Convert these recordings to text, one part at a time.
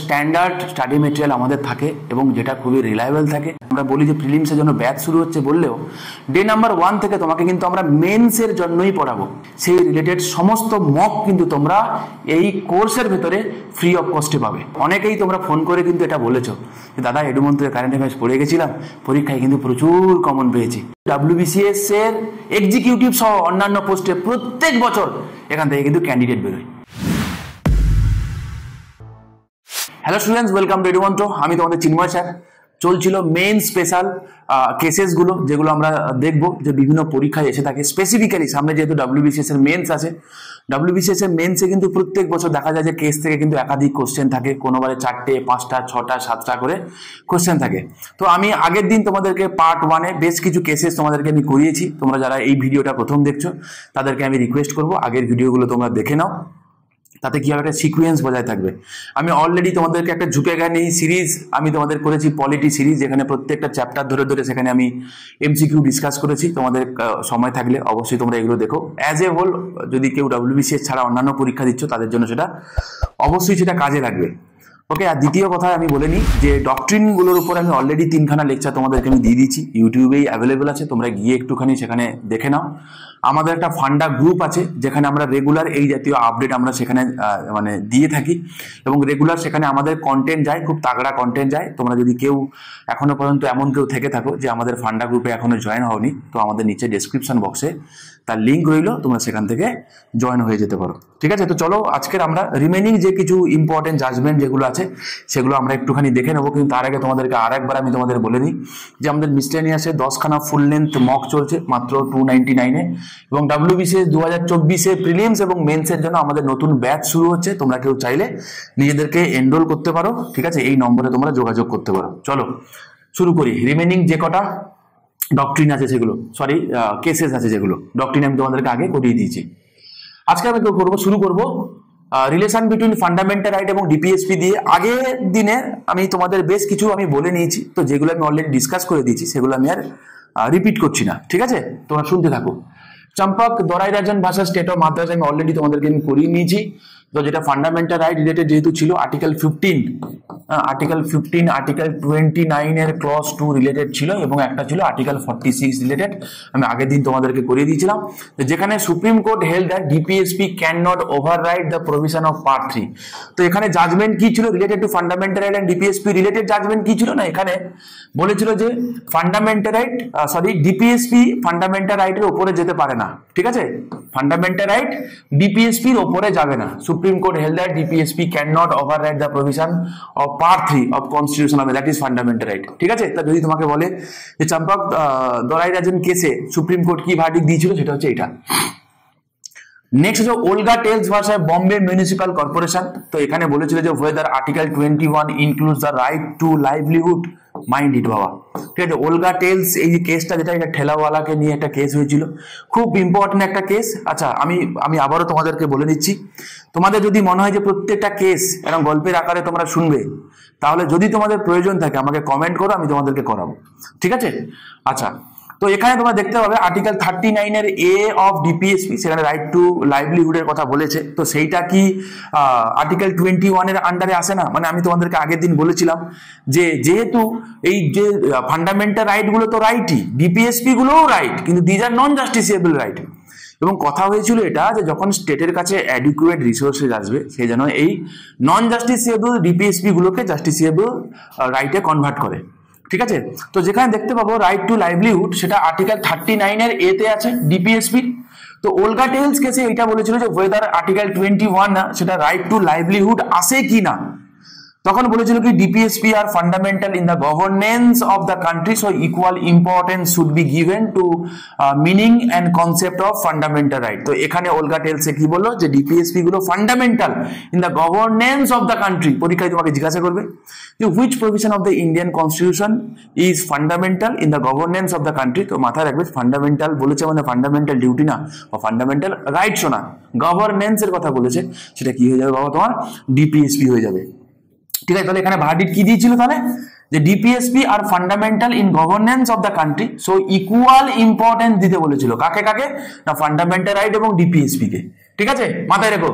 Standard study material আমাদের থাকে এবং যেটা খুবই রিলায়েবল থাকে। আমরা বলি যে প্রিলিমসের জন্য ব্যাচ শুরু হচ্ছে বললেও ডে নাম্বার 1 থেকে তোমাকে কিন্তু আমরা মেন্সের জন্যই পড়াবো। সেই রিলেটেড সমস্ত মক কিন্তু তোমরা এই কোর্সের ভেতরে ফ্রি অফ কস্টে পাবে। অনেকেই তোমরা ফোন করে কিন্তু এটা বলেছো যে দাদা এডুমন্ত্রের কারেন্ট অ্যাফেয়ার্স পড়ে গেছিলাম, পরীক্ষায় কিন্তু প্রচুর কমন পেয়েছি। WBCS এর এক্সিকিউটিভ সহ অন্যান্য পোস্টে প্রত্যেক বছর এখান থেকে কিন্তু ক্যান্ডিডেট বেরোয়। Hello students, welcome to Edumantra. আমি তোমাদের চিন্ময় স্যার। চলছিল মেন স্পেশাল কেসেসগুলো, যেগুলো আমরা দেখবো যে বিভিন্ন পরীক্ষায় এসে থাকে। স্পেসিফিক্যালি সামনে যেহেতু WBCS এর মেন্স আছে, WBCS এর মেন্সে কিন্তু প্রত্যেক বছর দেখা যায় যে কেস থেকে কিন্তু একাধিক কোশ্চেন থাকে, কোনোবারে 4টে 5টা 6টা 7টা করে কোশ্চেন থাকে। তো আমি আগের দিন তোমাদেরকে পার্ট 1-এ বেশ কিছু কেসেস তোমাদেরকে আমি করিয়েছি। তোমরা যারা এই ভিডিওটা প্রথম দেখছো তাদেরকে আমি রিকোয়েস্ট করবো আগের ভিডিওগুলো তোমরা দেখে নাও, তাতে কি হবে একটা সিকুয়েন্স বজায় থাকবে। আমি অলরেডি তোমাদেরকে একটা ঝুঁকে জ্ঞান এই সিরিজ আমি তোমাদের করেছি, পলিটি সিরিজ, যেখানে প্রত্যেকটা চ্যাপ্টার ধরে ধরে সেখানে আমি MCQ ডিসকাস করেছি। তোমাদের সময় থাকলে অবশ্যই তোমরা এগুলো দেখো। অ্যাজ এ হোল যদি কেউ WBCS ছাড়া অন্যান্য পরীক্ষা দিচ্ছ তাদের জন্য সেটা অবশ্যই সেটা কাজে লাগবে। ওকে, আর দ্বিতীয় কথা আমি বলে নিই যে ডক্ট্রিনগুলোর উপর আমি অলরেডি 3খানা লেকচার তোমাদেরকে আমি দিয়ে দিচ্ছি, ইউটিউবেই অ্যাভেলেবেল আছে, তোমরা গিয়ে একটুখানি সেখানে দেখে নাও। আমাদের একটা ফান্ডা গ্রুপ আছে যেখানে আমরা রেগুলার এই জাতীয় আপডেট আমরা সেখানে মানে দিয়ে থাকি এবং রেগুলার সেখানে আমাদের কন্টেন্ট যায়, খুব তাগড়া কন্টেন্ট যায়। তোমরা যদি কেউ এখনো পর্যন্ত এমন কেউ থেকে থাকো যে আমাদের ফান্ডা গ্রুপে এখনো জয়েন হওনি, তো আমাদের নিচে ডেসক্রিপশন বক্সে তার লিঙ্ক রইলো, তোমরা সেখান থেকে জয়েন হয়ে যেতে পারো। ঠিক আছে, তো চলো আজকের আমরা রিমেনিং যে কিছু ইম্পর্টেন্ট জাজমেন্ট যেগুলো আছে সেগুলো আমরা একটুখানি দেখে নেবো। কিন্তু তার আগে তোমাদেরকে আর একবার আমি তোমাদের বলে দিই যে আমাদের মিসলেনিয়াসে 10খানা ফুল লেন্থ মক চলছে মাত্র 299-এ, এবং WBCS 2024-এ প্রিলিমস এবং মেন্সের জন্য আমাদের নতুন ব্যাচ শুরু হচ্ছে। তোমরা কেউ চাইলে নিজেদেরকে এনরোল করতে পারো। ঠিক আছে, এই নম্বরে তোমরা যোগাযোগ করতে পারো। চলো শুরু করি। রিমেনিং যে কটা ডক্ট্রিন আছে সেগুলো, সরি কেসেস আছে যেগুলো ডক্ট্রিন আমি তোমাদেরকে আগে করিয়ে দিয়েছি। আজকে আমি শুরু করবো রিলেশন বিটুইন ফান্ডামেন্টাল রাইট এবং DPSP দিয়ে। আগের দিনে আমি তোমাদের বেশ কিছু আমি বলে নিয়েছি, তো যেগুলো আমি অলরেডি ডিসকাস করে দিয়েছি সেগুলো আমি আর রিপিট করছি না। ঠিক আছে, তোমরা শুনতে থাকো। চম্পক দরাইরাজন ভাষা স্টেট অফ মাদ্রাস আমি অলরেডি তোমাদেরকে আমি করিয়ে নিয়েছি। তো যেটা ফান্ডামেন্টাল রাইট রিলেটেড যেহেতু ছিল আর্টিকেল 15, আর্টিকেল 29 এর ক্লজ 2 রিলেটেড ছিল এবং একটা ছিল আর্টিকেল 46 রিলেটেড। আমি আগের দিন তোমাদেরকে করিয়ে দিয়েছিলাম যেখানে Supreme Court held that DPSP can not override the provision of part 3। তো এখানে জাজমেন্ট কি ছিল related to fundamental right and DPSP related judgement কি ছিল না, এখানে বলেছিল যে ফান্ডামেন্টাল রাইট DPSP ফান্ডামেন্টাল রাইটের উপরে যেতে পারে না। ঠিক আছে, ফান্ডামেন্টাল রাইট DPSP এর উপরে যাবে না। Supreme Court held that DPSP can not override the provision of part 3 of constitution of that is fundamental right. ঠিক আছে, তা যদি তোমাকে বলে যে চম্পক দরাইরাজন কেসে সুপ্রিম কোর্ট কি ভার্ডিক্ট দিয়েছিল, সেটা হচ্ছে এটা। নেক্সট হচ্ছে Olga Tellis versus Bombay municipal corporation. তো এখানে বলেছিল যে whether article 21 includes the right to livelihood, mind it বাবা। ঠিক আছে, ওলগা টেলস এই যে কেসটা, যেটা এটা ঠেলাওয়ালাকে নিয়ে একটা কেস হয়েছিল, খুব ইম্পর্টেন্ট একটা কেস। আচ্ছা, আমি আবারও তোমাদেরকে বলে দিচ্ছি, তোমাদের যদি মনে হয় যে প্রত্যেকটা কেস এরকম গল্পের আকারে তোমরা শুনবে, তাহলে যদি তোমাদের প্রয়োজন থাকে আমাকে কমেন্ট করো, আমি তোমাদেরকে করাবো। ঠিক আছে, আচ্ছা, তো এখানে তোমরা দেখতে পাবে আর্টিকেল 39 এর A অফ DPSP, সেখানে রাইট টু লাইভলিহুডের কথা বলেছে। তো সেইটা কি আর্টিকেল 21 এর আন্ডারে আসে না? মানে আমি তোমাদেরকে আগের দিন বলেছিলাম যে যেহেতু এই যে ফান্ডামেন্টাল রাইট গুলো তো রাইটই, DPSP গুলোও রাইট, কিন্তু দিজ আর নন জাস্টিসিয়েবল রাইট। এবং কথা হয়েছিল এটা যে যখন স্টেটের কাছে অ্যাডিকুয়েট রিসোর্সেস আসবে, সেই জন্য এই নন জাস্টিসিয়েবল DPSP গুলোকে জাস্টিসিয়েবল রাইটে কনভার্ট করে। ঠিক আছে, তো যেখানে দেখতে পাবো রাইট টু লাইভলিহুড, সেটা আর্টিকেল 39 এর A তে আছে DPSP। তো ওলগা টেলস কেসে এটা বলেছিল যে ওয়েদার আর্টিকেল 21 না, সেটা রাইট টু লাইভলিহুড আসে কি না, তখন বলেছিল কি DPSP আর fundamental in the governance of the country, so equal importance should be given to meaning and concept of fundamental right. তো এখানে ওলগা টেলসে কি বললো যে DPSP গুলো fundamental in the governance of the country. পরীক্ষায় তোমাকে জিজ্ঞাসা করবে যে which provision of the Indian constitution is fundamental in the governance of the country. তো মাথায় রাখবে ফান্ডামেন্টাল বলেছে মানে ফান্ডামেন্টাল ডিউটি না, বা ফান্ডামেন্টাল রাইটসও না, গভর্নেন্সের কথা বলেছে, সেটা কি হয়ে যাবে বাবা, তোমার DPSP হয়ে যাবে। ঠিক আছে, তাহলে এখানে ভার্ডিক্ট কি দিয়েছিল তাহলে, যে DPSP আর fundamental in governance of the country, so equal importance দিতে বলেছিল কাকে কাকে, না ফান্ডামেন্টাল রাইট এবং DPSP কে। ঠিক আছে, মাথায় রেখো।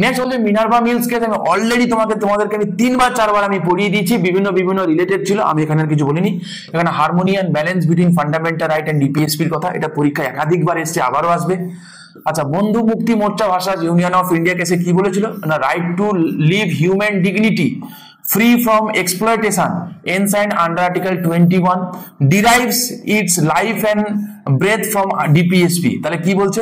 নেক্সট হচ্ছে মিনার্ভা মিলস কেস। আমি অলরেডি তোমাদেরকে আমি 3-4 আমি পড়িয়ে দিয়েছি, বিভিন্ন রিলেটেড ছিল, আমি এখানে কিছু বলিনি। এখানে harmony and balance between fundamental right and ডিপিএসপির কথা, এটা পরীক্ষায় একাধিকবার এসছে, আবারও আসবে। আচ্ছা, Bandhua Mukti Morcha versus union of India কেসে কি বলেছিল না, right to live human dignity free from exploitation enshrined under Article 21 derives its life and breath from DPSP। তাহলে কি বলছে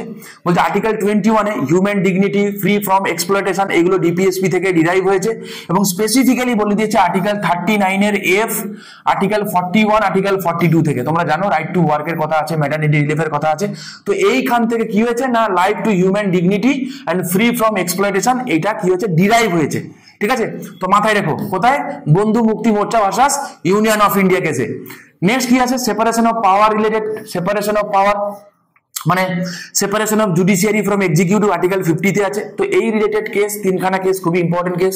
article 21 a human dignity free from exploitation এগুলো ডিপিএসপি থেকে ডিরাইভ হয়েছে, এবং স্পেসিফিক্যালি বলে দিয়েছে আর্টিকেল 39 এর এফ, আর্টিকেল 41, আর্টিকেল 42 থেকে। তোমরা জানো রাইট টু ওয়ার্কের কথা আছে, ম্যাটারনিটি রিলিফের কথা আছে, তো এইখান থেকে কি হয়েছে না, life to human dignity and free from exploitation, এটা কি হয়েছে, ডিরাইভ হয়েছে। ঠিক আছে, তো মাথায় রেখো কোথায়, Bandhua Mukti Morcha versus union of India কেসে। নেক্সট কি আছে, separation of power related, separation of power মানে separation of judiciary from executive article 50 তে আছে। তো এই রিলেটেড কেস, তিনখানা কেস খুবই important case,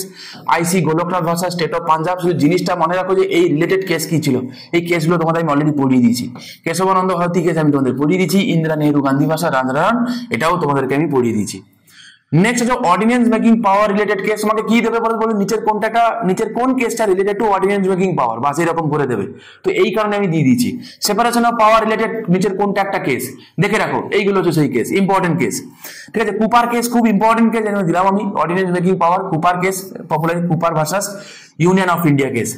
IC Golaknath versus state of Punjab. শুধু জিনিসটা মনে রাখো যে এই রিলেটেড কেস কি ছিল, এই কেসগুলো তোমাদের আমি অলরেডি পড়িয়ে দিয়েছি। কেশবানন্দ ভারতী কেস আমি তোমাদের পড়িয়ে দিয়েছি, ইন্দিরা নেহরু গান্ধী ভার্সাস রাজারাম, এটাও তোমাদেরকে আমি পড়িয়ে দিয়েছি। নেক্সট হচ্ছে ordinance making power related case. তোমাকে কি দেবে বলে নিচের কোন কেসটা related to ordinance making power, বাস এরকম করে দেবে। তো এই কারণে আমি দিয়ে দিয়েছি সেপারেশন অফ পাওয়ার রিলেটেড নিচের কোনটা একটা কেস দেখে রাখো, এইগুলো হচ্ছে সেই কেস, ইম্পর্টেন্ট কেস। ঠিক আছে, কুপার কেস খুব ইম্পর্টেন্ট কেস, এখানে দিলাম আমি ordinance making power, Cooper case, popular Cooper versus union of India case.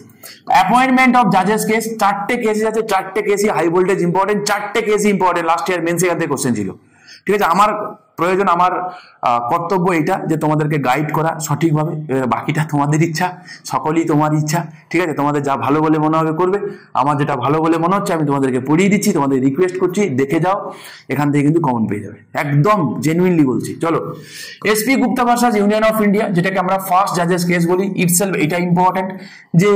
Appointment of জাজেস কেস, 4টে কেসই আছে, 4টে কেসই হাই ভোল্টেজ ইম্পর্টেন্ট, 4টে কেসই ইম্পর্টেন্ট, লাস্ট ইয়ার মেন্স এখান থেকে কোশ্চেন ছিল। ঠিক আছে, আমার প্রয়োজন, আমার কর্তব্য এটা যে তোমাদেরকে গাইড করা সঠিকভাবে, বাকিটা তোমাদের ইচ্ছা, সকলেই তোমার ইচ্ছা। ঠিক আছে, তোমাদের যা ভালো বলে মনে হবে করবে, আমার যেটা ভালো বলে মনে হচ্ছে আমি তোমাদেরকে পড়িয়ে দিচ্ছি, তোমাদের রিকোয়েস্ট করছি দেখে যাও, এখান থেকে কিন্তু কমন পেয়ে যাবে, একদম জেনুইনলি বলছি। চলো, SP Gupta versus union of India, যেটাকে আমরা ফার্স্ট জাজেস কেস বলি, ইটসেলফ এটা ইম্পর্টেন্ট যে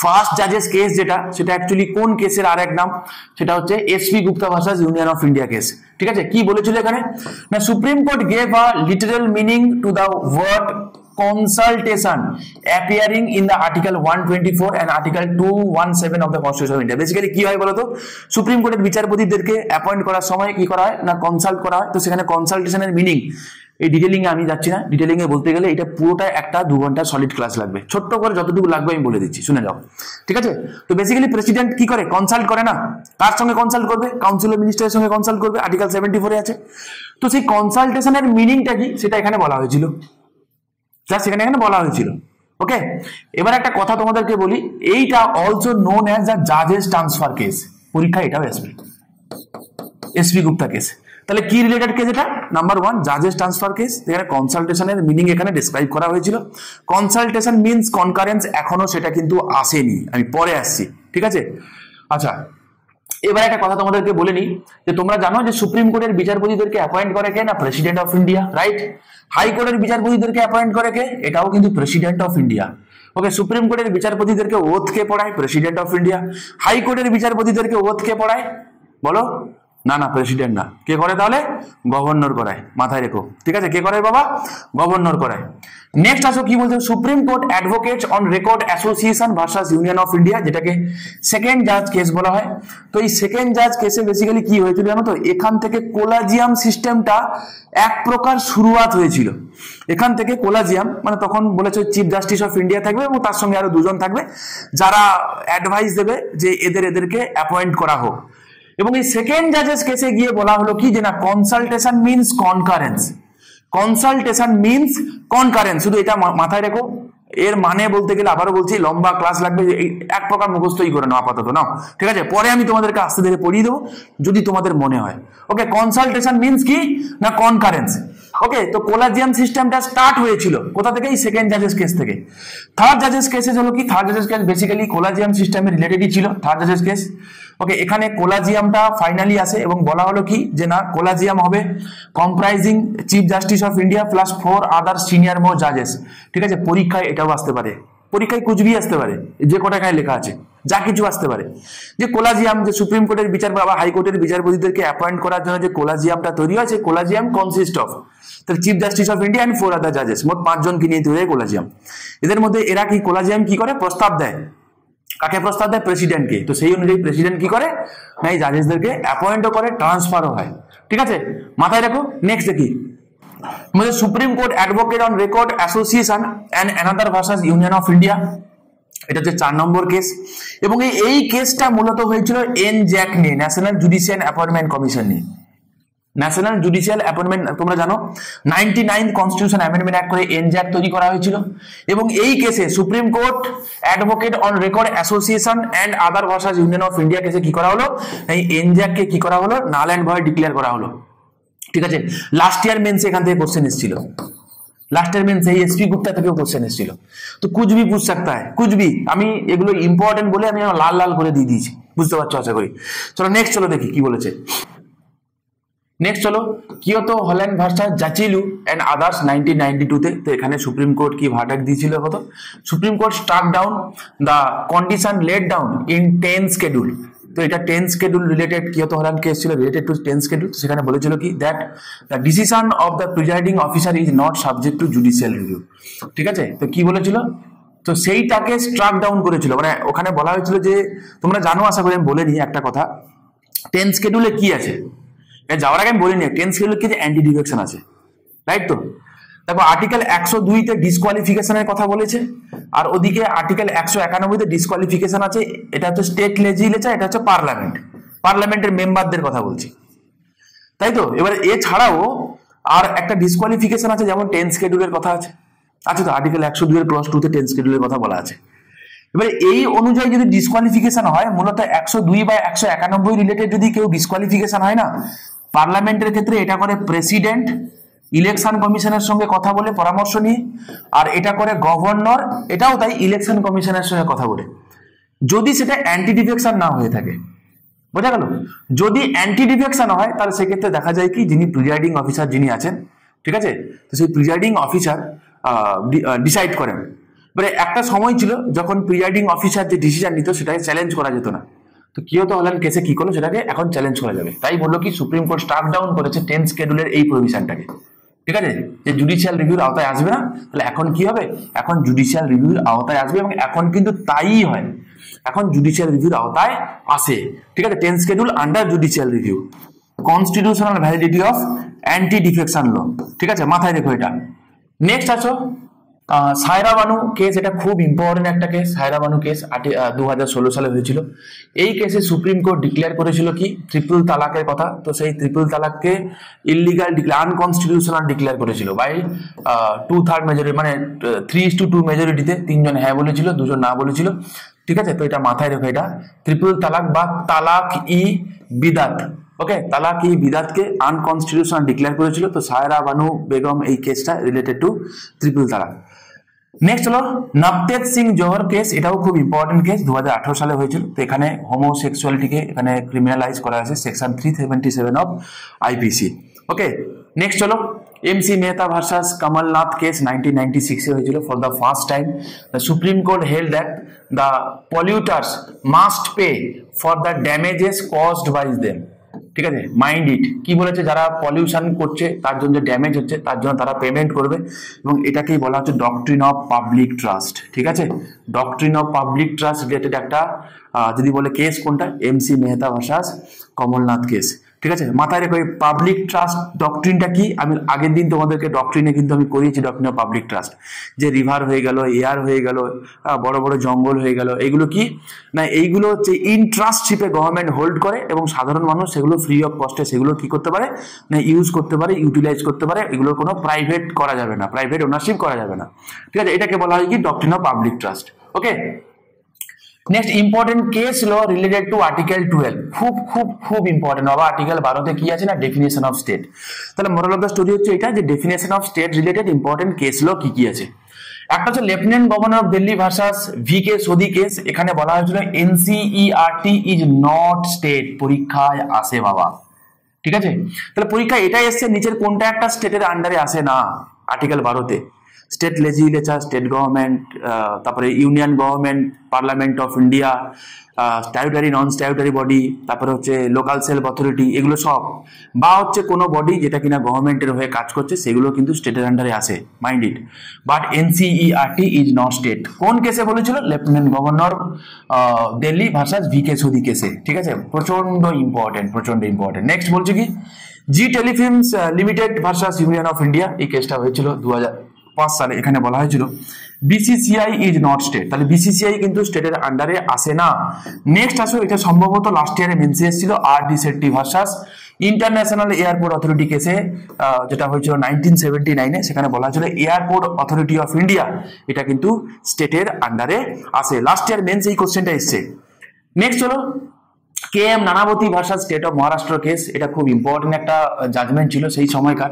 ফার্স্ট জাজেস কেস যেটা, সেটা অ্যাকচুয়ালি কোন কেসের আরেক নাম, সেটা হচ্ছে SP Gupta versus union of India case. ঠিক আছে, কি বলেছিল এখানে না, Supreme Court gave a literal meaning to the word consultation appearing in the article 124 and article 217 of the constitution of India। Basically কি হয় বলতো, সুপ্রিম কোর্টের বিচারপতিদেরকে অ্যাপয়েন্ট করার সময় কি করা হয় না, কনসাল্ট করা হয়। তো সেখানে কনসালটেশনের মিনিং, এই ডিটেলিং এ আমি যাচ্ছি না, ডিটেলিং এ বলতে গেলে এটা পুরোটা একটা 2 ঘন্টা সলিড ক্লাস লাগবে, ছোট্ট করে যতটুকু লাগবে আমি বলে দিচ্ছি, শুনে যাও। ঠিক আছে, তো বেসিক্যালি প্রেসিডেন্ট কি করে, কনসাল্ট করে না, কার সঙ্গে কনসাল্ট করবে, কাউন্সিল অফ মিনিস্টারের সঙ্গে কনসাল্ট করবে, আর্টিকেল 74 এ আছে। তো সেই কনসালটেশনের মিনিংটা কি সেটা এখানে বলা হয়েছিল, সেখানে এখানে বলা হয়েছিল। ওকে, এবার একটা কথা তোমাদেরকে বলি, এইটা অলসো নোন অ্যাজ দ্য জাজেস ট্রান্সফার কেস, পরীক্ষা এটাও আসবে, এসপি গুপ্তা কেস। তাহলে কি রিলেটেড কেস এটা, নাম্বার 1 জাজেস ট্রান্সফার কেস, এখানে কনসালটেশনের মিনিং এখানে ডেসক্রাইব করা হয়েছিল। কনসালটেশন মিনস কনকারেন্স, এখনো সেটা কিন্তু আসেনি, আমি পরে আসছি। ঠিক আছে, আচ্ছা এবার একটা কথা তোমাদেরকে বলে নিই, যে তোমরা জানো যে সুপ্রিম কোর্টের বিচারপতিদেরকে অ্যাপয়েন্ট করে কে না, প্রেসিডেন্ট অফ ইন্ডিয়া, রাইট। হাইকোর্টের বিচারপতিদেরকে অ্যাপয়েন্ট করে কে, এটাও কিন্তু president of India. Okay, supreme কোর্টের বিচারপতিদেরকে ওথ কে পড়ায়, প্রেসিডেন্ট অফ ইন্ডিয়া। হাইকোর্টের বিচারপতিদেরকে ওথ কে পড়ায় বলো, না না প্রেসিডেন্ট না, কে করে তাহলে, গভর্নর করায়, মাথায় রেখো। ঠিক আছে, কে করায় বাবা, গভর্নর করায়। নেক্সট আসো কি বলছে, supreme court advocates on record association versus union of India, যেটাকে সেকেন্ড জাজ কেস বলা হয়। তো এই সেকেন্ড জাজ কেসে বেসিক্যালি কি হয়েছিল জানো তো, এখান থেকে কোলাজিয়াম সিস্টেমটা এক প্রকার শুরুয়াত হয়েছিল। এখান থেকে কোলাজিয়াম মানে তখন বলেছে চিফ জাস্টিস অফ ইন্ডিয়া থাকবে এবং তার সঙ্গে আরো 2 জন থাকবে, যারা অ্যাডভাইস দেবে যে এদেরকে অ্যাপয়েন্ট করা হোক। এবং এই সেকেন্ড জাজেস কেসে গিয়ে বলা হলো কি যে না, consultation means concurrence, consultation means concurrence, শুধু এটা মাথায় রেখো। এর মানে বলতে গেলে আবারও বলছি, লম্বা ক্লাস লাগবে, এক প্রকার মুখস্থই করে নাও আপাতত, নাও। ঠিক আছে, পরে আমি তোমাদেরকে আস্তে ধীরে পড়িয়ে দেবো যদি তোমাদের মনে হয়। ওকে, কনসালটেশন মিনস কি না, কনকারেন্স। ওকে, তো কোলাজিয়াম সিস্টেমটা স্টার্ট হয়েছিল কোথা থেকে, এই সেকেন্ড জাজেস কেস থেকে। থার্ড জাজেস কেসে হলো কি, থার্ড জাজেস কেস বেসিক্যালি কোলাজিয়াম সিস্টেমের রিলেটেডই ছিল থার্ড জাজেস কেস। ওকে, এখানে কোলাজিয়ামটা ফাইনালি আসে এবং বলা হলো কি যে না, কোলাজিয়াম হবে comprising chief justice of India plus 4 other senior most জাজেস। ঠিক আছে, পরীক্ষায় এটাও আসতে পারে, পরীক্ষায় কুচবি আসতে পারে, যে কটাখায় লেখা আছে যা কিছু আসতে পারে, যে কোলাজিয়াম যে সুপ্রিম কোর্টের বিচার বা হাইকোর্টের বিচারপতিদেরকে অ্যাপয়েন্ট করার জন্য যে কোলাজিয়ামটা তৈরি হয়, সেই collegium consist of chief justice of India and 4 other জাজেস, মোট 5 জনকে নিয়ে তৈরি হয় কোলাজিয়াম। এদের মধ্যে এরা কি, কোলাজিয়াম কি করে, প্রস্তাব দেয়, কাকে প্রস্তাব দেয়, প্রেসিডেন্টকে। তো সেই অনুযায়ী প্রেসিডেন্ট কি করে না, এই জাজেসদেরকে অ্যাপয়েন্টও করে, ট্রান্সফারও হয়। ঠিক আছে, মাথায় রাখো। নেক্সট দেখি, মানে supreme court advocate on record association and another versus union of India, এটা হচ্ছে 4 নম্বর কেস। এবং এই কেসটা মূলত হয়েছিল এনজ্যাক নিয়ে, ন্যাশনাল জুডিশিয়াল অ্যাপয়েন্টমেন্ট কমিশন নিয়ে। ন্যাশনাল জুডিশিয়াল অ্যাপয়েন্টমেন্ট, তোমরা জানো 99th কনস্টিটিউশন অ্যামেন্ডমেন্ট অ্যাক্ট করে এনজ্যাক তৈরি করা হয়েছিল। এবং এই কেসে supreme court advocate on record association and other versus union of India কেসে কি করা হলো, এই এনজ্যাককে কি করা হলো, নাল অ্যান্ড ভয়েড ডিক্লেয়ার করা হলো। ঠিক আছে, লাস্ট ইয়ার মেন্সে এখান থেকে কোশ্চেন এসেছিল, লাস্ট ইয়ার মেন্সে এই এসপি গুপ্তা থেকেও কোশ্চেন এসেছিল। তো কুছ ভি পুছ सकता है, কুছ ভি। আমি এগুলো ইম্পর্টেন্ট বলে আমি লাল লাল করে দিয়ে দিয়েছি, বুঝতে পারছো আশা করি। চলো নেক্সট, চলো দেখি কি বলেছে। নেক্সট চলো, Kihoto Hollohan versus Zachillhu and others 1992 তে। তো এখানে সুপ্রিম কোর্ট কি ভার্ডিক্ট দিয়েছিল কত, Supreme Court struck down the condition laid down in 10 schedule. তো এটা 10 schedule related, Kihoto Hollohan case ছিল রিলেটেড টু 10 স্কেডিউল। সেখানে বলেছিল কি, that the decision of the presiding officer is not subject to judicial review. ঠিক আছে, তো কি বলেছিল, তো সেইটাকে স্ট্রাক ডাউন করেছিল। মানে ওখানে বলা হয়েছিল যে, তোমরা জানো আশা করি, আমি বলে নিই একটা কথা, 10 স্কেডিউলে কি আছে যাওয়ার আগে আমি বলিনি। 10 স্কেডিউলে কি, অ্যান্টি ডিফেকশন আছে, রাইট? তো তারপর আর্টিকেল 102 তে ডিসকোয়ালিফিকেশনের কথা বলেছে, আর ওদিকে আর্টিকেল 191 তে ডিসকোয়ালিফিকেশন আছে। এটা হচ্ছে স্টেট লেজিসলেচার, এটা হচ্ছে পার্লামেন্ট, পার্লামেন্টের মেম্বারদের কথা বলছি, তাই তো। এবার এছাড়াও আর একটা ডিসকোয়ালিফিকেশন আছে, যেমন 10 স্কেডিউলের কথা আছে, আছে তো আর্টিকেল 102 এর ক্লজ 2 তে 10 স্কেডিউলের কথা বলা আছে। এবারে এই অনুযায়ী যদি ডিসকোয়ালিফিকেশন হয়, মূলত 102 বা 191 রিলেটেড যদি কেউ ডিসকোয়ালিফিকেশন হয় না, পার্লামেন্টের ক্ষেত্রে এটা করে প্রেসিডেন্ট ইলেকশন কমিশনের সঙ্গে কথা বলে পরামর্শ নিয়ে, আর এটা করে গভর্নর, এটাও তাই ইলেকশন কমিশনের সঙ্গে কথা বলে, যদি সেটা অ্যান্টি ডিফেকশন না হয়ে থাকে। বোঝা গেল? যদি অ্যান্টি ডিফেকশন হয়, তাহলে সেক্ষেত্রে দেখা যায় কি, যিনি প্রিজাইডিং অফিসার যিনি আছেন, ঠিক আছে, তো সেই প্রিজাইডিং অফিসার ডিসাইড করেন। এবারে একটা সময় ছিল যখন প্রিজাইডিং অফিসার যে ডিসিশন নিত সেটাকে চ্যালেঞ্জ করা যেত না। তো কিয়োটো হল্যান্ড কেসে কি করলো, সেটাকে এখন চ্যালেঞ্জ করা যাবে। তাই বললো কি, সুপ্রিম কোর্ট স্ট্রাক ডাউন করেছে 10 স্কেডিউলের এই প্রভিশনটাকে। ঠিক আছে, যে জুডিশিয়াল রিভিউর আওতায় আসবে না, তাহলে এখন কি হবে, এখন জুডিশিয়াল রিভিউর আওতায় আসবে। এবং এখন কিন্তু তাই হয়, এখন জুডিশিয়াল রিভিউর আওতায় আসে। ঠিক আছে, 10 schedule under judicial review, constitutional validity of anti defection law. ঠিক আছে, মাথায় রেখো এটা। নেক্সট আছো সায়রা বানু কেস, এটা খুব ইম্পর্টেন্ট একটা কেস। সায়রা বানু কেস 2016 সালে হয়েছিল। এই কেসে সুপ্রিম কোর্ট ডিক্লেয়ার করেছিল কি, ট্রিপল তালাকের কথা। তো সেই ট্রিপল তালাককে ইলিগাল ডিক্লেয়ার, আনকনস্টিটিউশনাল ডিক্লেয়ার করেছিল বাই 2/3 মেজরিটি, মানে 3:2 মেজরিটিতে। 3 জন হ্যাঁ বলেছিল, 2 জন না বলেছিল। ঠিক আছে, তো এটা মাথায় রেখো। এটা ট্রিপল তালাক বা তালাক ই বিদাত, ওকে, তালাক ই বিদাতকে আনকনস্টিটিউশনাল ডিক্লেয়ার করেছিল। তো সায়রা বানু বেগম এই কেসটা রিলেটেড টু ট্রিপল তালাক। নেক্সট হলো নবতেজ সিং জোহর কেস, এটাও খুব ইম্পর্টেন্ট কেস, 2018 সালে হয়েছিল। তো এখানে হোমোসেক্সুয়ালিটিকে এখানে ক্রিমিনালাইজ করা হয়েছে, section 377 of IPC. Okay, next হলো MC Mehta versus Kamalnath case, 1996 এ হয়েছিল। For the first time the Supreme Court held that the polluters must pay for the damages caused by them. ঠিক আছে, মাইন্ড ইট, কি বলেছে, যারা পলিউশন করছে তার জন্য যে ড্যামেজ হচ্ছে তার জন্য তারা পেমেন্ট করবে। এবং এটাকেই বলা হচ্ছে ডক্ট্রিন অফ পাবলিক ট্রাস্ট। ঠিক আছে, doctrine of public trust related একটা যদি বলে কেস কোনটা, MC Mehta versus Kamalnath case. ঠিক আছে, মাথায় রেখো এই পাবলিক ট্রাস্ট ডক্ট্রিনটা কি। আমি আগের দিন তোমাদেরকে ডক্ট্রিনে কিন্তু আমি করিয়েছি ডক্ট্রিন অফ পাবলিক ট্রাস্ট, যে রিভার হয়ে গেল, এয়ার হয়ে গেল, বড় বড় জঙ্গল হয়ে গেল, এইগুলো কি না, এইগুলো হচ্ছে ইন্ট্রাস্টশিপে গভর্নমেন্ট হোল্ড করে এবং সাধারণ মানুষ সেগুলো ফ্রি অফ কস্টে সেগুলো কি করতে পারে না, ইউজ করতে পারে, ইউটিলাইজ করতে পারে। এগুলোর কোনো প্রাইভেট করা যাবে না, প্রাইভেট ওনারশিপ করা যাবে না। ঠিক আছে, এটাকে বলা হয় কি doctrine of public trust. Okay, next important case law related to article 12, খুব খুব খুব ইম্পর্টেন্ট। বাবা আর্টিকেল 12তে কি আছে না, ডেফিনেশন অফ স্টেট। তাহলে মোরাল অফ দ্য স্টোরি হচ্ছে এটা, যে definition of state related important case law কি কি আছে। একটা হচ্ছে lieutenant governor of Delhi versus VK Sodhi case. এখানে বলা হয়েছিল NCERT ইজ নট স্টেট, পরীক্ষায় আসে বাবা। ঠিক আছে, তাহলে পরীক্ষা এটাই এসছে, নিচের কোনটা একটা স্টেটের আন্ডারে আসে না আর্টিকেল 12তে। স্টেট লেজিসলেচার, স্টেট গভর্নমেন্ট, তারপরে union government, parliament of India, statutory non statutory body, তারপরে হচ্ছে লোকাল সেলফ অথরিটি, এগুলো সব, বা হচ্ছে কোনো বডি যেটা কিনা গভর্নমেন্টের হয়ে কাজ করছে, সেগুলো কিন্তু স্টেটের আন্ডারে আসে, mind it. But NCERT is not state. কোন কেসে বলেছিল? Lieutenant governor Delhi versus VK সোধি কেসে। ঠিক আছে, প্রচন্ড ইম্পর্টেন্ট, প্রচন্ড ইম্পর্টেন্ট। নেক্সট বলছে কি, Zee telefilms limited versus union of India, এই কেসটা হয়েছিল 2005 সালে। এখানে বলা হয়েছিল বিসিসিআই ইজ নট স্টেট, তাহলে বিসিসিআই কিন্তু স্টেটের আন্ডারে আসে না। নেক্সট আসো, এটা সম্ভবত লাস্ট ইয়ারে মেন্সে এসেছিল, R D Shetty versus international airport authority কেসে, যেটা হয়েছিল 1979-এ। সেখানে বলা হয়েছিল এয়ারপোর্ট অথরিটি অফ ইন্ডিয়া এটা কিন্তু স্টেটের আন্ডারে আসে। লাস্ট ইয়ার মেন্স এই কোশ্চেনটা এসছে। নেক্সট হলো K M Nanavati versus state of Maharashtra case. এটা খুব ইম্পর্টেন্ট একটা জাজমেন্ট ছিল সেই সময়কার,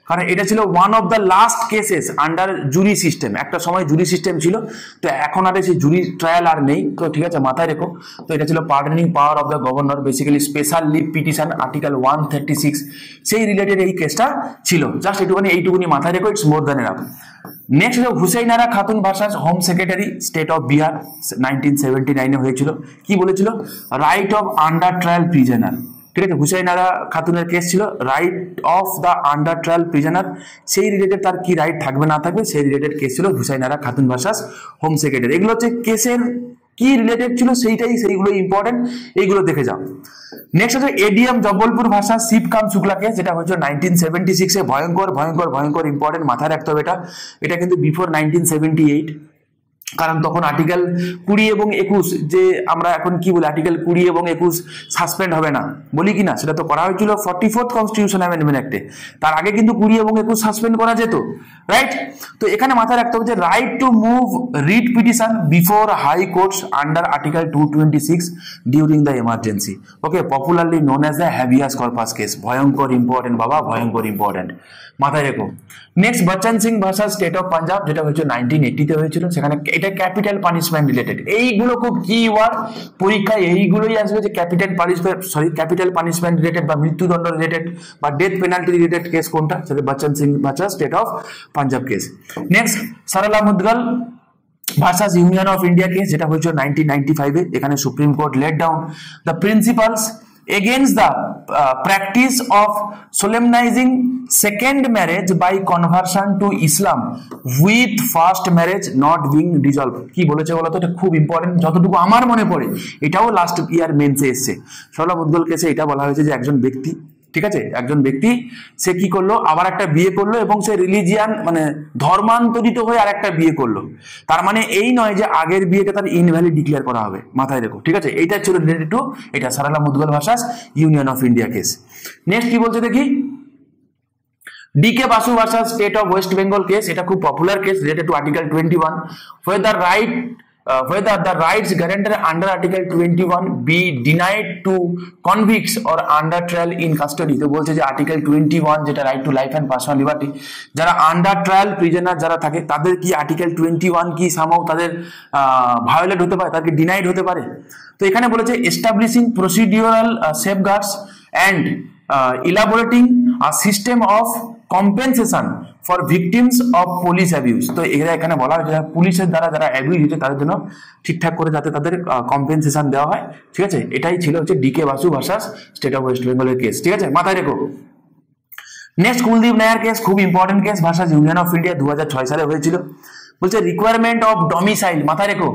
কারণ এটা ছিল one of the last cases under jury system. একটা সময় জুরি সিস্টেম ছিল, তো এখন আর সেই জুরি ট্রায়াল আর নেই, তো ঠিক আছে মাথায় রেখো। তো এটা ছিল pardoning power of the governor, basically special leave petition article 136, সেই রিলেটেড এই কেসটা ছিল। জাস্ট এইটুকুনি মাথায় রেখো, it's more than enough. Next হলো Hussainara Khatoon versus home secretary state of Bihar, 1979-এ হয়েছিল। কি বলেছিল? Right of under trial prisoner, ঠিক আছে। হুসাইনারা খাতুনের কেস ছিল right of the under trial prisoner, সেই রিলেটেড তার কি রাইট থাকবে না থাকবে সেই রিলেটেড কেস ছিল হুসাইনারা খাতুন ভার্সাস হোম সেক্রেটারি। এগুলো হচ্ছে কেসের কি রিলেটেড ছিল সেইগুলো ইম্পর্টেন্ট, এইগুলো দেখে যাও। নেক্সট হচ্ছে ADM Jabalpur versus Shivkant Shukla case, যেটা হচ্ছে 1976-এ। ভয়ঙ্কর ভয়ঙ্কর ভয়ঙ্কর ইম্পর্টেন্ট, মাথায় রাখতে হবে এটা কিন্তু বিফোর 1978, কারণ তখন আর্টিকেল 20 এবং 21, যে আমরা এখন কি বলি আর্টিকেল 20 এবং 21 সাসপেন্ড হবে না বলি কিনা, সেটা তো করা হয়েছিল 44th কনস্টিটিউশন অ্যামেন্ডমেন্ট অ্যাক্টে। তার আগে কিন্তু 20 এবং 21 সাসপেন্ড করা যেত, রাইট। তো এখানে মাথায় রাখতে হবে যে right to move writ petition before high courts under article 226 during the emergency, okay, popularly known as the habeas corpus case. ভয়ঙ্কর ইম্পর্টেন্ট বাবা, ভয়ঙ্কর ইম্পর্টেন্ট, মাথায় রেখো। Next Bachan Singh versus state of Punjab, যেটা হচ্ছে 1980-তে হয়েছিল। সেখানে এটা ক্যাপিটাল পানিশমেন্ট রিলেটেড। এইগুলো খুব কি ওয়ার্ড, পরীক্ষায় এইগুলোই আসবে যে ক্যাপিটাল পানিশমেন্ট রিলেটেড বা মৃত্যুদণ্ড রিলেটেড বা ডেথ পেনাল্টি রিলেটেড কেস কোনটা, সেটা Bachan Singh versus state of Punjab case. Next Sarla Mudgal versus union of India case, যেটা হয়েছিল 1995-এ। এখানে Supreme Court laid down the principles against the practice of solemnizing second marriage by conversion to Islam with first marriage not being dissolved। কি বলেছে বলতো? এটা খুব important, যতটুকু আমার মনে পড়ে এটাও লাস্ট ইয়ার মেন্সে এসছে। সরলা মুদগল কেসে এটা বলা হয়েছে যে একজন ব্যক্তি, ঠিক আছে, একজন ব্যক্তি সে কি করলো, আবার একটা বিয়ে করলো এবং সে রিলিজিয়ান মানে ধর্মান্তরিত হয়ে আর একটা বিয়ে করলো। তার মানে এই নয় যে আগের বিয়েটা তার ইনভ্যালিড ডিক্লেয়ার করা হবে, মাথায় রেখো, ঠিক আছে। এইটা ছিল রিলেটেড টু এটা Sarla Mudgal versus union of India case. Next কি বলছে দেখি, DK Basu versus state of West Bengal case. এটা খুব popular case related to article 21, whether the rights guaranteed under Article 21 be denied to convicts or under trial in custody। তো বলছে যে article 21 যেটা right to life and personal liberty, যারা under trial prisoner যারা থাকে তাদের কি আর্টিকেল 21 কি সামহাউ তাদের ভায়োলেট হতে পারে, তাদেরকে ডিনাইড হতে পারে। তো এখানে বলেছে establishing procedural সেফগার্ডস and elaborating a system of compensation for victims of police abuse। তো এখানে বলা হয় যারা পুলিশের দ্বারা যারা অ্যাবিউজ হচ্ছে তাদের জন্য ঠিকঠাক করে যাতে তাদের কম্পেনসেশন দেওয়া হয়, ঠিক আছে। এটাই ছিল হচ্ছে DK Basu versus state of West বেঙ্গলের কেস, ঠিক আছে, মাথায় রেখো। নেক্সট কুলদীপ নায়ার কেস, খুব important case versus union of India, 2006 সালে হয়েছিল। বলছে রিকোয়ারমেন্ট অফ ডমিসাইল, মাথায় রেখো,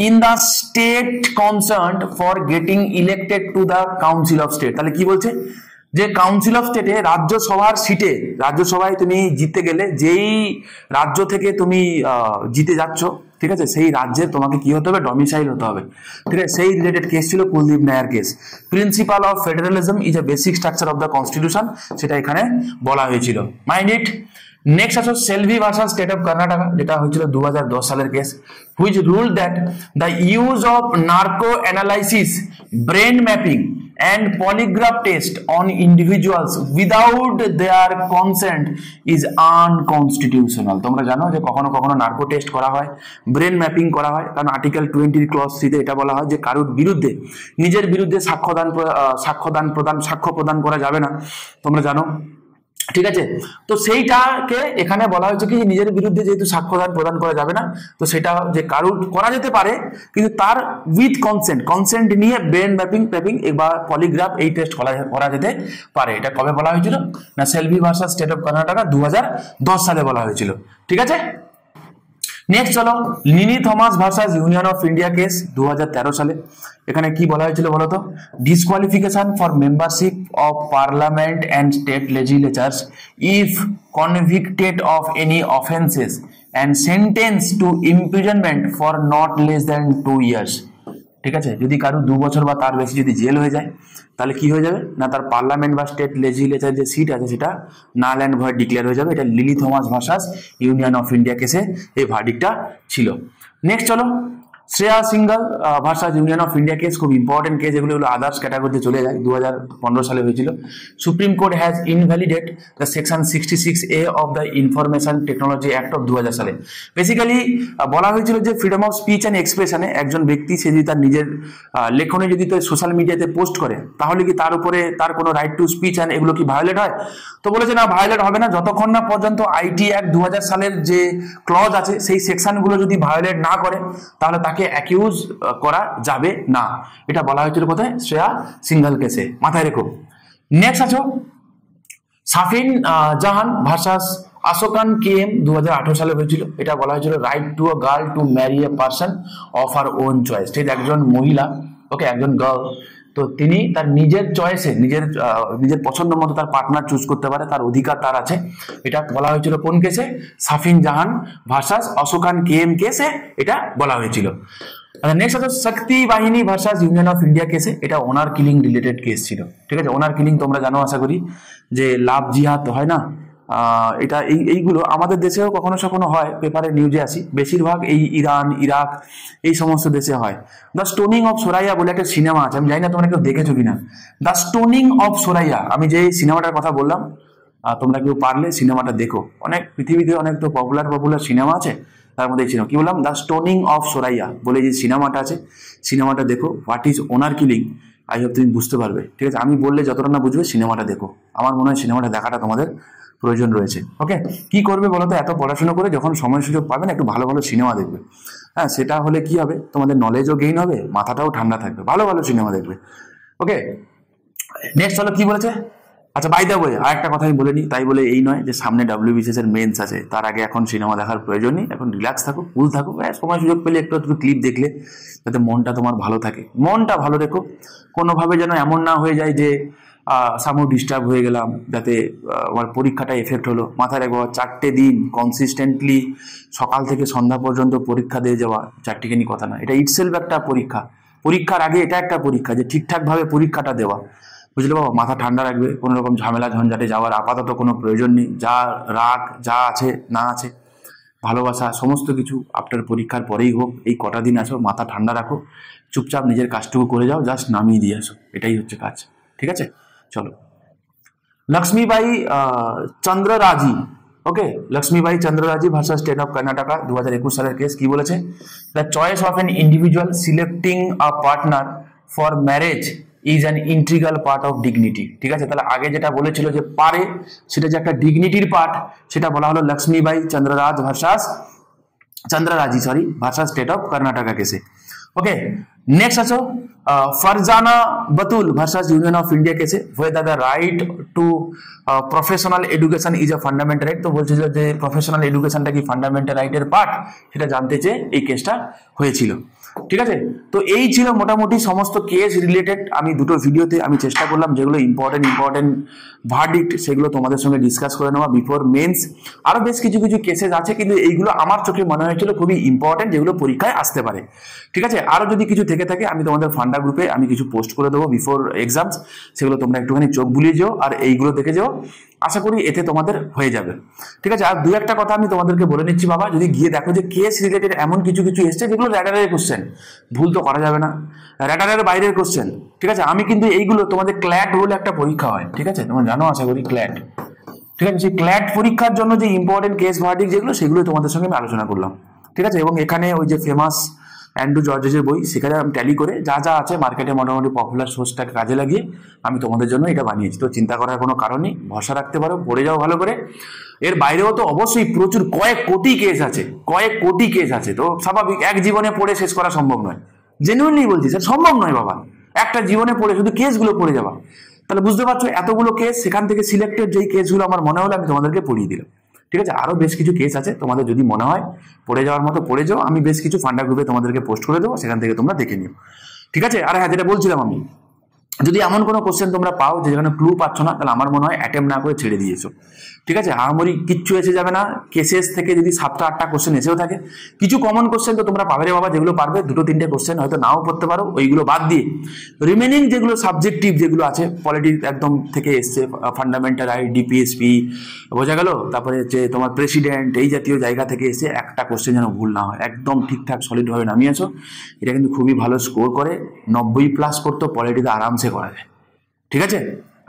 in the state concerned for getting elected to the council of state। তাহলে কি বলছে যে কাউন্সিল অফ স্টেটে রাজ্যসভার সিটে, রাজ্যসভায় তুমি জিততে গেলে যেই রাজ্য থেকে তুমি জিতে যাচ্ছ, ঠিক আছে, সেই রাজ্যে তোমাকে কি হতে হবে, ডমিসাইল হতে হবে, ঠিক আছে। সেই রিলেটেড কেস ছিল Kuldeep Nayar case. Principal of federalism is a basic structure of the constitution, সেটা এখানে বলা হয়েছিল, মাইন্ড ইট। নেক্সট আসো সেলভি ভার্সাস স্টেট অফ কর্ণাটকা, যেটা হয়েছিল 2010 সালের case, which rule that the use of narco analysis, brain mapping and polygraph test on individuals without their consent is unconstitutional। তোমরা জানো যে কখনো কখনো নার্কো টেস্ট করা হয়, ব্রেন ম্যাপিং করা হয়, কারণ আর্টিকেল 20 ক্লজ 3 তে এটা বলা হয় যে কারোর বিরুদ্ধে নিজের বিরুদ্ধে সাক্ষ্য প্রদান করা যাবে না, তোমরা জানো, ঠিক আছে। তো সেইটাকে এখানে বলা হয়েছে কি নিজের বিরুদ্ধে যেহেতু সাক্ষ্যদান প্রদান করা যাবে না, তো সেটা যে কারোর করা যেতে পারে কিন্তু তার উইথ কনসেন্ট নিয়ে ব্রেন ম্যাপিং বা পলিগ্রাফ এই টেস্ট করা যেতে পারে। এটা কবে বলা হয়েছিল না, Selvi versus state of Karnataka 2010 সালে বলা হয়েছিল, ঠিক আছে। নেক্সট চলো, Lily Thomas versus union of India case 2013 সালে। এখানে কি বলা হয়েছিল বলতো? Disqualification for membership of parliament and state legislatures if convicted of any offences and sentence to imprisonment for not less than 2 years. ঠিক আছে, যদি কারো 2 বছর বা তার বেশি যদি জেল হয়ে যায়, তাহলে কি হয়ে যাবে না, তার পার্লামেন্ট বা স্টেট লেজিসলেচার যে সিট আছে সেটা নাল অ্যান্ড ভয়েড ডিক্লেয়ার হয়ে যাবে। এটা Lily Thomas versus union of India কেসে এই ভার্ডিক্টটা ছিল। নেক্সট চলো, Shreya Singhal versus union of India case, খুব ইম্পর্টেন্ট কেস, এগুলো আদার্স ক্যাটাগরিতে চলে যায়। 2015 সালে হয়েছিল। Supreme Court has invalidated the section 66A of the information technology act of 2000 সালে। বেসিক্যালি বলা হয়েছিল যে ফ্রিডম অফ স্পিচ অ্যান্ড এক্সপ্রেশনে একজন ব্যক্তি সে যদি তার নিজের লেখনে যদি সোশ্যাল মিডিয়াতে পোস্ট করে, তাহলে কি তার উপরে তার কোনো রাইট টু স্পিচ অ্যান্ড এগুলো কি ভায়োলেট হয়? তো বলেছে না, ভায়োলেট হবে না যতক্ষণ না পর্যন্ত আইটি অ্যাক্ট 2000 সালের যে ক্লজ আছে সেই সেকশনগুলো যদি ভায়োলেট না করে, তাহলে তাকে অ্যাকিউজ করা যাবে না। এটা বলা হয়েছিল কোথায়? শ্রেয়া সিঙ্গল কেসে, মাথায় রেখো। নেক্সট আছো সাফিন জাহান ভার্সাস আশোকান কেএম 2018 সালে হয়েছিল। এটা বলা হয়েছিল right to a girl to marry a person of her own choice. ঠিক, একজন মহিলা, ওকে, একজন গার্ল, তো তিনি তার নিজের চয়েসে নিজের পছন্দ মতো তার পার্টনার চুজ করতে পারে, তার অধিকার তার আছে। এটা বলা হয়েছিল কোন কেসে? সাফিন জাহান ভার্সাস আশোকান কেএম কেসে এটা বলা হয়েছিল। নেক্সট আছে শক্তি বাহিনী ভার্সাস ইউনিয়ন অফ ইন্ডিয়া কেসে। এটা ওনার কিলিং রিলেটেড কেস ছিল। ঠিক আছে, ওনার কিলিং তোমরা জানো আশা করি, যে লাভ জিহাদ হয় না, এটা এইগুলো আমাদের দেশেও কখনো কখনো হয়, পেপারে নিউজে আসি, বেশিরভাগ এই ইরান, ইরাক, এই সমস্ত দেশে হয়। দ্য স্টোনিং অফ সোরাইয়া বলে একটা সিনেমা আছে, আমি জানি না তোমরা কেউ দেখেছো কিনা। দ্য স্টোনিং অফ সোরাইয়া, আমি যে সিনেমাটার কথা বললাম, তোমরা কেউ পারলে সিনেমাটা দেখো। অনেক পৃথিবীতে অনেক তো পপুলার সিনেমা আছে, তার মধ্যে এই সিনেমা কি বললাম, দ্য স্টোনিং অফ সোরাইয়া বলে যে সিনেমাটা আছে, সিনেমাটা দেখো। What is owner killing, I hope তুমি বুঝতে পারবে। ঠিক আছে, আমি বললে যতটা না বুঝবে, সিনেমাটা দেখো। আমার মনে হয় সিনেমাটা দেখাটা তোমাদের প্রয়োজন রয়েছে। ওকে, কি করবে বলো তো? এত পড়াশোনা করে যখন সময় সুযোগ পাবেন, একটু ভালো ভালো সিনেমা দেখবে। হ্যাঁ, সেটা হলে কি হবে, তোমাদের নলেজও গেইন হবে, মাথাটাও ঠান্ডা থাকবে, ভালো ভালো সিনেমা দেখবে। ওকে, নেক্সট হলো কি বলেছে? আচ্ছা, বাই দ্য ওয়ে, আর একটা কথা আমি বলে নিই, তাই বলে এই নয় যে সামনে WBCS এর মেন্স আছে তার আগে এখন সিনেমা দেখার প্রয়োজন নেই। এখন রিল্যাক্স থাকো, কুল থাকো, সময় সুযোগ পেলে একটু একটু ক্লিপ দেখলে যাতে মনটা তোমার ভালো থাকে। মনটা ভালো রেখো, কোনোভাবে যেন এমন না হয়ে যায় যে সামু ডিস্টার্ব হয়ে গেলাম, যাতে আমার পরীক্ষাটা এফেক্ট হলো। মাথায় রাখবো, 4টে দিন কনসিস্টেন্টলি সকাল থেকে সন্ধ্যা পর্যন্ত পরীক্ষা দিয়ে যাওয়া 4টিখানি কথা না, এটা ইটসেলফ একটা পরীক্ষা। পরীক্ষার আগে এটা একটা পরীক্ষা যে ঠিকঠাকভাবে পরীক্ষাটা দেওয়া, বুঝলে বাবা? মাথা ঠান্ডা রাখবে, কোনো রকম ঝামেলা ঝঞ্ঝাটে যাওয়ার আপাতত কোনো প্রয়োজন নেই। যা রাগ যা আছে না আছে, ভালোবাসা সমস্ত কিছু আফটার পরীক্ষার পরেই হোক। এই কটা দিন আসো, মাথা ঠান্ডা রাখো, চুপচাপ নিজের কাজটুকু করে যাও, জাস্ট নামিয়ে দিয়ে আসো, এটাই হচ্ছে কাজ। ঠিক আছে, চলো। Lakshmibai Chandraraji, okay, Lakshmibai Chandraraji versus state of Karnataka 2021 সালের কেস। কি বলেছে? The choice of an individual selecting a partner for marriage is an integral part of dignity. ঠিক আছে, তাহলে আগে যেটা বলেছিল যে পারে, সেটা যে একটা ডিগনিটির পার্ট, সেটা বলা হলো Lakshmibai Chandraraji versus state of Karnataka কেসে। ওকে, নেক্সট আছো Farzana Batul versus union of India কেসে। Whether the right to professional education is a fundamental right. তো বলছিল যে প্রফেশনাল এডুকেশনটা কি ফান্ডামেন্টাল রাইটের পার্ট, সেটা জানতে চেয়ে এই কেসটা হয়েছিল। ঠিক আছে, তো এই ছিল মোটামুটি সমস্ত কেস রিলেটেড। আমি দুটো ভিডিওতে আমি চেষ্টা করলাম যেগুলো ইম্পর্টেন্ট ভার্ডিক্ট, সেগুলো তোমাদের সঙ্গে ডিসকাস করে নেওয়া বিফোর মেন্স। আরো বেশ কিছু কেসেস আছে, কিন্তু এইগুলো আমার চোখে মনে হয়েছিল খুবই ইম্পর্টেন্ট, যেগুলো পরীক্ষায় আসতে পারে। ঠিক আছে, আরো যদি কিছু থেকে থাকে আমি তোমাদের ফান্ডা গ্রুপে আমি কিছু পোস্ট করে দেবো বিফোর এক্সামস, সেগুলো তোমরা একটুখানি চোখ বুলিয়ে যাও আর এইগুলো দেখে যাও, আশা করি এতে তোমাদের হয়ে যাবে। ঠিক আছে, আর দু একটা কথা আমি তোমাদেরকে বলে নিচ্ছি বাবা, যদি গিয়ে দেখো যে কেস রিলেটেড এমন কিছু এসছে যেগুলো র্যাডারের কোশ্চেন, ভুল তো করা যাবে না, র্যাডারের বাইরের কোশ্চেন। ঠিক আছে, আমি কিন্তু এইগুলো তোমাদের ক্ল্যাট বলে একটা পরীক্ষা হয়, ঠিক আছে, তোমরা জানো আশা করি ক্ল্যাট। ঠিক আছে, সেই ক্ল্যাট পরীক্ষার জন্য যে ইম্পর্টেন্ট কেস ভার্ডিক্ট যেগুলো, সেগুলো তোমাদের সঙ্গে আমি আলোচনা করলাম। ঠিক আছে, এবং এখানে ওই যে ফেমাস অ্যান্ড্রু জর্জেসের বই, সেখানে আমি ট্যালি করে যা আছে মার্কেটে মোটামুটি পপুলার সোর্সটাকে কাজে লাগিয়ে আমি তোমাদের জন্য এটা বানিয়েছি। তো চিন্তা করার কোনো কারণ নেই, ভরসা রাখতে পারো, পড়ে যাও ভালো করে। এর বাইরেও তো অবশ্যই প্রচুর কয়েক কোটি কেস আছে, তো স্বাভাবিক এক জীবনে পড়ে শেষ করা সম্ভব নয়। জেনুইনলি বলছি স্যার, সম্ভব নয় বাবা, একটা জীবনে পড়ে শুধু কেসগুলো পড়ে যাওয়া। তাহলে বুঝতে পারছো এতগুলো কেস, সেখান থেকে সিলেক্টেড যেই কেসগুলো আমার মনে হলো আমি তোমাদেরকে পড়িয়ে দিলাম। ঠিক আছে, আরো বেশ কিছু কেস আছে, তোমাদের যদি মনে হয় পড়ে যাওয়ার মতো পড়ে যাও, আমি বেশ কিছু ফান্ডা গ্রুপে তোমাদেরকে পোস্ট করে দেবো, সেখান থেকে তোমরা দেখে নিও। ঠিক আছে, আর হ্যাঁ যেটা বলছিলাম আমি, যদি এমন কোনো কোশ্চেন তোমরা পাও যে যেখানে ক্লু পাচ্ছ না, তাহলে আমার মনে হয় অ্যাটেম্প না করে ছেড়ে দিয়েছো। ঠিক আছে, আহামরি কিচ্ছু এসে যাবে না, কেসেস থেকে যদি 7টা-8টা কোশ্চেন এসেও থাকে, কিছু কমন কোশ্চেন তো তোমরা পাবে রে বাবা, যেগুলো পারবে, 2-3টে কোশ্চেন হয়তো নাও পড়তে পারো, ওইগুলো বাদ দিয়ে রিমেনিং যেগুলো সাবজেক্টিভ যেগুলো আছে, পলিটিক্স একদম থেকে এসছে, ফান্ডামেন্টাল রাইট, ডিপিএসপি, বোঝা গেল, তারপরে হচ্ছে তোমার প্রেসিডেন্ট, এই জাতীয় জায়গা থেকে এসে একটা কোশ্চেন যেন ভুল না হয়, একদম ঠিকঠাক সলিডভাবে নামিয়েছো, এটা কিন্তু খুবই ভালো স্কোর করে। 90+ করতেও পলিটিক্স আরামসে করা যায়। ঠিক আছে,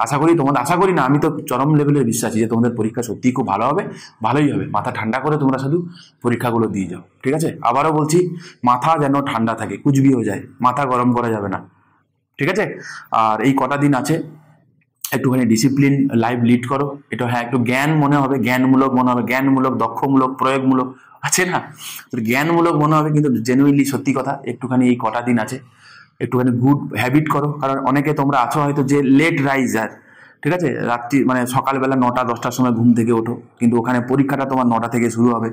আশা করি তোমাদের, আশা করি না, আমি তো চরম লেভেলের বিশ্বাসী যে তোমাদের পরীক্ষা সত্যিই খুব ভালো হবে, ভালোই হবে। মাথা ঠান্ডা করে তোমরা শুধু পরীক্ষাগুলো দিয়ে যাও। ঠিক আছে, আবারও বলছি, মাথা যেন ঠান্ডা থাকে, কুচবি হয়ে যায়, মাথা গরম করা যাবে না। ঠিক আছে, আর এই কটা দিন আছে, একটুখানি ডিসিপ্লিন লাইফ লিড করো। এটা হ্যাঁ একটু জ্ঞান মনে হবে, জ্ঞানমূলক মনে হবে, জ্ঞানমূলক, দক্ষমূলক, প্রয়োগমূলক আছে না, জ্ঞানমূলক মনে হবে, কিন্তু জেনুইনলি সত্যি কথা, একটুখানি এই কটা দিন আছে একটুখানি গুড হ্যাবিট করো। কারণ অনেকে তোমরা আছো হয়তো যে লেট রাইজার, ঠিক আছে, রাত্রি মানে সকালবেলা 9টা-10টার সময় ঘুম থেকে ওঠো, কিন্তু ওখানে পরীক্ষাটা তোমার 9টা থেকে শুরু হবে,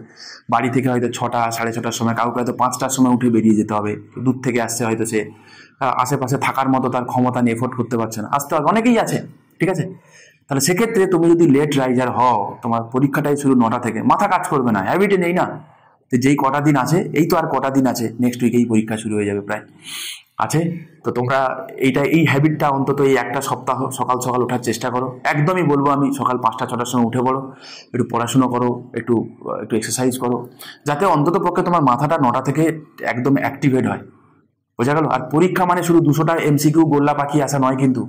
বাড়ি থেকে হয়তো 6টা 6:30টার সময়, কাউকে হয়তো 5টার সময় উঠে বেরিয়ে যেতে হবে, দূর থেকে আসছে হয়তো সে, আশেপাশে থাকার মতো তার ক্ষমতা নিয়ে এফোর্ট করতে পারছে না, আসতে হবে, অনেকেই আছে। ঠিক আছে, তাহলে সেক্ষেত্রে তুমি যদি লেট রাইজার হও, তোমার পরীক্ষাটাই শুরু 9টা থেকে, মাথা কাজ করবে না, হ্যাবিটে নেই না, যেই কটা দিন আছে, এই তো আর কটা দিন আছে, নেক্সট উইকেই পরীক্ষা শুরু হয়ে যাবে প্রায় আছে। তো তোমরা এই হ্যাবিটটা অন্তত এই একটা সপ্তাহ সকাল সকাল ওঠার চেষ্টা করো। একদমই বলবো আমি, সকাল 5টা-6টার সময় উঠে পড়ো, একটু পড়াশুনো করো, একটু এক্সারসাইজ করো, যাতে অন্তত পক্ষে তোমার মাথাটা 9টা থেকে একদম অ্যাক্টিভেট হয়। বোঝা গেল? আর পরীক্ষা মানে শুধু 200টা এমসিকিউ গোল্লা পাখি আসা নয়, কিন্তু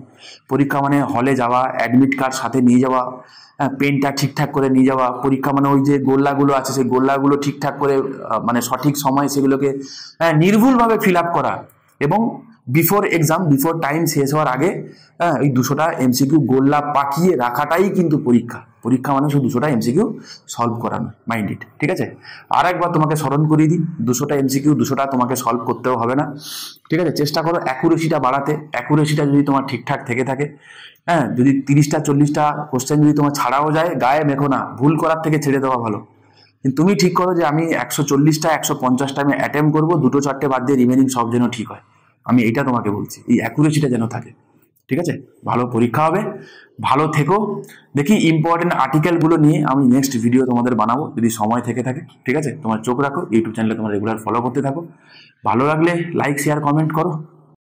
পরীক্ষা মানে হলে যাওয়া, অ্যাডমিট কার্ড সাথে নিয়ে যাওয়া, পেনটা ঠিকঠাক করে নিয়ে যাওয়া, পরীক্ষা মানে ওই যে গোল্লাগুলো আছে সেই গোল্লাগুলো ঠিকঠাক করে মানে সঠিক সময় সেগুলোকে নির্ভুলভাবে ফিল আপ করা, এবং বিফোর এক্সাম, বিফোর টাইম শেষ হওয়ার আগে ওই 200টা এমসিকিউ গোল্লা পাকিয়ে রাখাটাই কিন্তু পরীক্ষা। পরীক্ষা মানে শুধু 200টা এমসিকিউ সলভ করানো, মাইন্ড ইট। ঠিক আছে, আর একবার তোমাকে স্মরণ করিয়ে দিই, 200টা এমসিকিউ 200টা তোমাকে সলভ করতেও হবে না। ঠিক আছে, চেষ্টা করো অ্যাকুরেসিটা বাড়াতে। অ্যাকুরেসিটা যদি তোমার ঠিকঠাক থেকে থাকে, যদি 30টা-40টা কোশ্চেন যদি তোমার ছাড়াও যায়, গায়ে মেখো না, ভুল করার থেকে ছেড়ে দেওয়া ভালো। কিন্তু তুমি ঠিক করো যে আমি 140টা 150টা আমি অ্যাটেম্প করবো, 2-4টে বাদ দিয়ে রিমেনিং সব যেন ঠিক হয়। আমি এইটা তোমাকে বলছি, এই অ্যাকুরেসিটা যেন থাকে। ঠিক আছে, ভালো পরীক্ষা হবে, ভালো থেকো। দেখি ইম্পর্টেন্ট আর্টিকেলগুলো নিয়ে আমি নেক্সট ভিডিও তোমাদের বানাবো, যদি সময় থেকে থাকে। ঠিক আছে, তোমার চোখ রাখো, ইউটিউব চ্যানেলে তোমার রেগুলার ফলো করতে থাকো। ভালো লাগলে লাইক, শেয়ার, কমেন্ট করো।